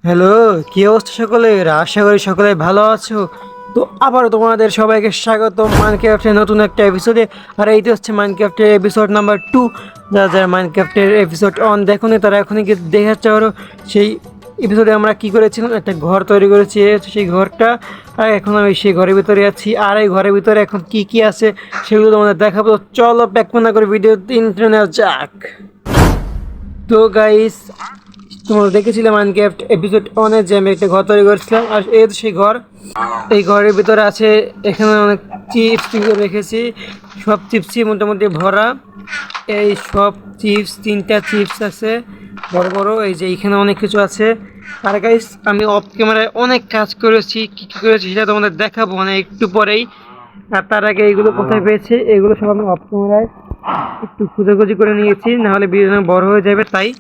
Hello, কি অবস্থা সকলের? আশা করি সকলে ভালো আছো। তো আবারও তোমাদের সবাইকে স্বাগত মাইনক্রাফটের নতুন একটা এপিসোডে। আর এইটা হচ্ছে মাইনক্রাফটের এপিসোড নাম্বার 2। যারা মাইনক্রাফটের এপিসোড অন দেখোনি তারা এখনই গিয়ে দেখাচ্ছে আরও সেই এপিসোডে আমরা কি করেছিলাম, একটা ঘর তৈরি করেছি, এই হচ্ছে সেই ঘরটা। আর এখন আমি সেই ঘরের ভিতরে আছি, আর এই ঘরের ভিতরে এখন কি কি আছে সেগুলো তোমাদের দেখাবো। তো চলো ব্যাক না করে ভিডিও ইন্ট্রো নেওয়া যাক। তো গাইস, তোমরা দেখেছিলে মাইনক্রাফট এপিসোড অনে যে আমি একটা ঘর তৈরি করেছিলাম, আর এই তো সেই ঘর। এই ঘরের ভিতরে আছে, এখানে অনেক চিপস রেখেছি, সব চিপসই মোটামুটি ভরা। এই সব চিপস, 3টা চিপস আছে বড় বড়, এই যে এইখানে অনেক কিছু আছে। আর গাইস, আমি অফ ক্যামেরায় অনেক কাজ করেছি, কী কী করেছি সেটা তোমাদের দেখাবো মানে একটু পরেই। আর তার আগে এইগুলো কোথায় পেয়েছি, এগুলো সব আমি অফ ক্যামেরায় একটু খোঁজাখুঁজি করে নিয়েছি, নাহলে ভিডিও বড় হয়ে যাবে তাই।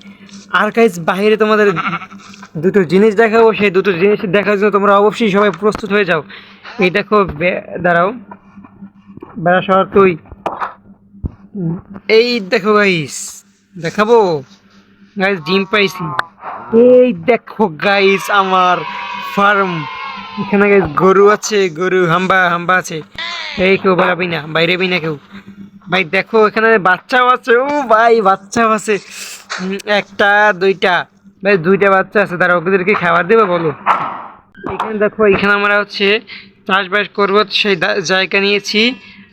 আর গাইস, বাইরে তোমাদের দুটো জিনিস দেখাবো, সেই দুটো জিনিস দেখার জন্য তোমরা অবশ্যই সবাই প্রস্তুত হয়ে যাও। এই দেখো, দাঁড়াও, বেড়া শহর তুই। এই দেখো গাইস, দেখাবো গাইস, ডিম পাইছি। এই দেখো গাইস, আমার ফার্ম। এখানে গাইস গরু আছে, গরু হাম্বা হাম্বা আছে। এই কেউ বেরাবি না, বাইরে বি না কেউ। ভাই দেখো, এখানে বাচ্চাও আছে। ও ভাই, বাচ্চাও আছে। একটা, দুইটা, ভাই দুইটা বাচ্চা আছে। তারা ওদেরকে খাবার দেবে বলো। এখানে দেখো, এখানে আমরা হচ্ছে চাষবাস করবো, সেই জায়গা নিয়েছি।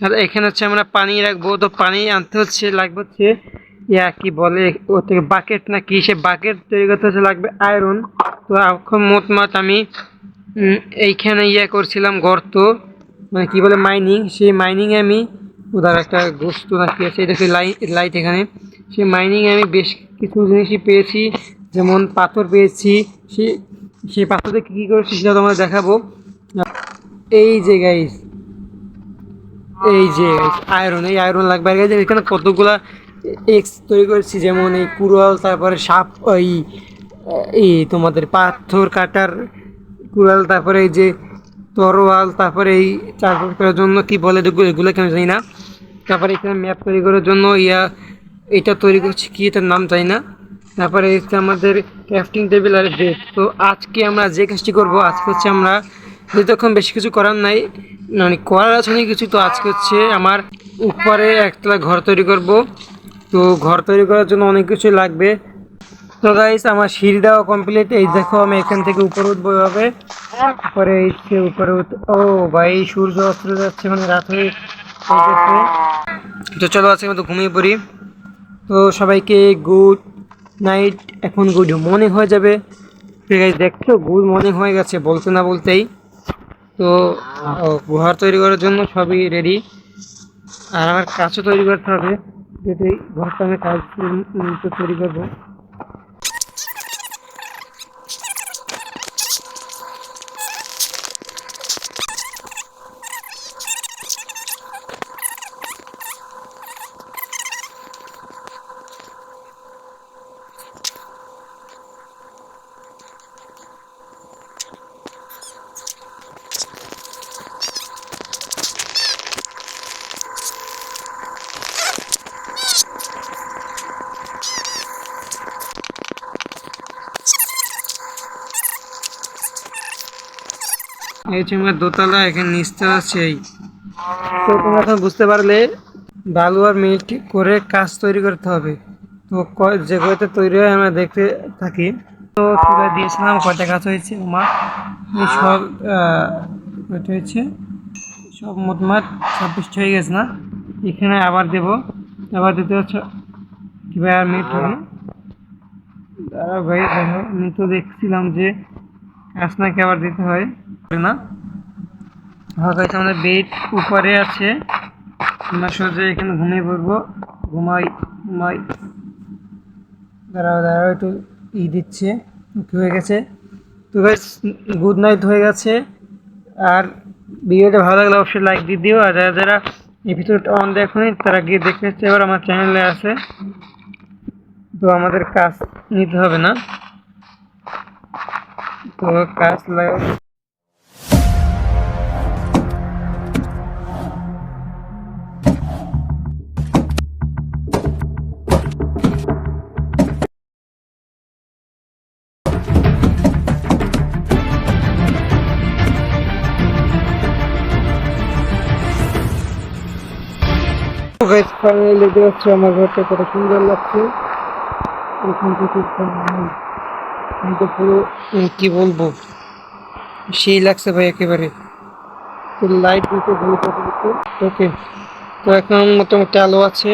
আর এখানে হচ্ছে আমরা পানি রাখবো, তো পানি আনতে হচ্ছে, লাগবে হচ্ছে ইয়া কি বলে ও থেকে, বাকেট না কি, সে বাকেট তৈরি করতে হচ্ছে লাগবে আয়রন। তো এখন মোটমাট আমি এইখানে ইয়ে করছিলাম গর্ত, মানে কি বলে মাইনিং, সেই মাইনিংয়ে আমি ওদের একটা গোস্ত না কি আছে, এটা হচ্ছে লাইট এখানে। সেই মাইনিংয়ে আমি বেশ কিছু জিনিসই পেয়েছি, যেমন পাথর পেয়েছি। সেই পাথর দিয়ে কী করেছি সেটা তোমরা দেখাবো। এই যে গাইস, এই যে আয়রন, এই আয়রন লাগবে। আর গাইস, এখানে কতগুলা এক্স তৈরি করেছি, যেমন এই কুড়াল, তারপরে সাপ, এই তোমাদের পাথর কাটার কুড়াল, তারপরে এই যে তরোয়াল, তারপরে এই চাষবাস করার জন্য কি বলে এগুলো কেন জানি না। তারপরে এখানে ম্যাপ তৈরি করার জন্য এটা তৈরি করছি, কি এটার নাম জানি না। তারপরে হচ্ছে আমাদের ক্রাফটিং টেবিল আর বেড। তো আজকে আমরা যে কাজটি করবো, আজকে হচ্ছে আমরা যেহেতু এখন বেশি কিছু করার নাই, মানে করার আছে অনেক কিছু, তো আজকে হচ্ছে আমার উপরে একটা ঘর তৈরি করব। তো ঘর তৈরি করার জন্য অনেক কিছু লাগবে। তো গাইস, আমার সিঁড়ি দেওয়া কমপ্লিট। এই দেখো, আমি এখান থেকে উপরে উঠবো এভাবে, উপরে উপরে ও ভাই, সূর্য অস্ত যাচ্ছে, মানে রাত হয়ে গেছে। তো চলো আজকে মতো ঘুমিয়ে পড়ি। তো সবাইকে গুড নাইট, এখন গুড মর্নিং হয়ে যাবে। ঠিক আছে, দেখছো গুড মর্নিং হয়ে গেছে বলতে না বলতেই। তো ঘর তৈরি করার জন্য সবই রেডি, আর আমার কাজও তৈরি করতে হবে, যেহেতু এই ঘরটা আমি কাজ তৈরি করবো। এই হচ্ছে আমার দোতলা, এখানে নিচতলা সেই। তো তোমরা এখন বুঝতে পারলে, বালু আর মিট করে কাজ তৈরি করতে হবে। তো যে কয়টা তৈরি হয় আমরা দেখতে থাকি। তো তুলে দিয়েছিলাম, কয়টা কাজ হয়েছে মা, এই সব কয়টা হয়েছে, সব মোটমাট 26টা হয়ে গেছে না। এখানে আবার দেব, আবার দিতে হচ্ছে কীভাবে আর মিট হবে। দাঁড়া ভাই, দেখো আমি তো দেখছিলাম যে কাজ নাকি আবার দিতে হয় না। হয়তো আমাদের বেড উপরে আছে, আমরা সোজা এখানে ঘুমিয়ে পড়বো। ঘুমাই ঘুমাই, দাঁড়াও দাঁড়াও, একটু দিচ্ছে, হয়ে গেছে। তো গাইস, গুড নাইট হয়ে গেছে। আর ভিডিওটা ভালো লাগলে অবশ্যই লাইক দিয়ে দিও, আর যারা যারা এপিসোড অন দেখোনি তারা গিয়ে দেখতে হচ্ছে, এবার আমার চ্যানেলে আছে। তো আমাদের কাজ নিতে হবে না, তো কাজ গাইস ফাইনালি দেখতে পাচ্ছ আমার ঘরটা কত সুন্দর লাগছে। এখান থেকে আমি তো পুরো কি বলবো, সেই লাগছে ভাই একেবারে। তো লাইট দিতে ভালো কথা দিতে। ওকে, তো এখন মোটামুটি আলো আছে।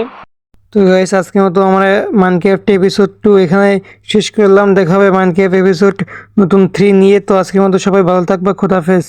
তো গাইস আজকের মতো আমার মাইনক্রাফট এপিসোড 2 এখানে শেষ করলাম। দেখা হবে মাইনক্রাফট এপিসোড নতুন 3 নিয়ে। তো আজকের মতো সবাই ভালো থাকবে, খোদাফেজ।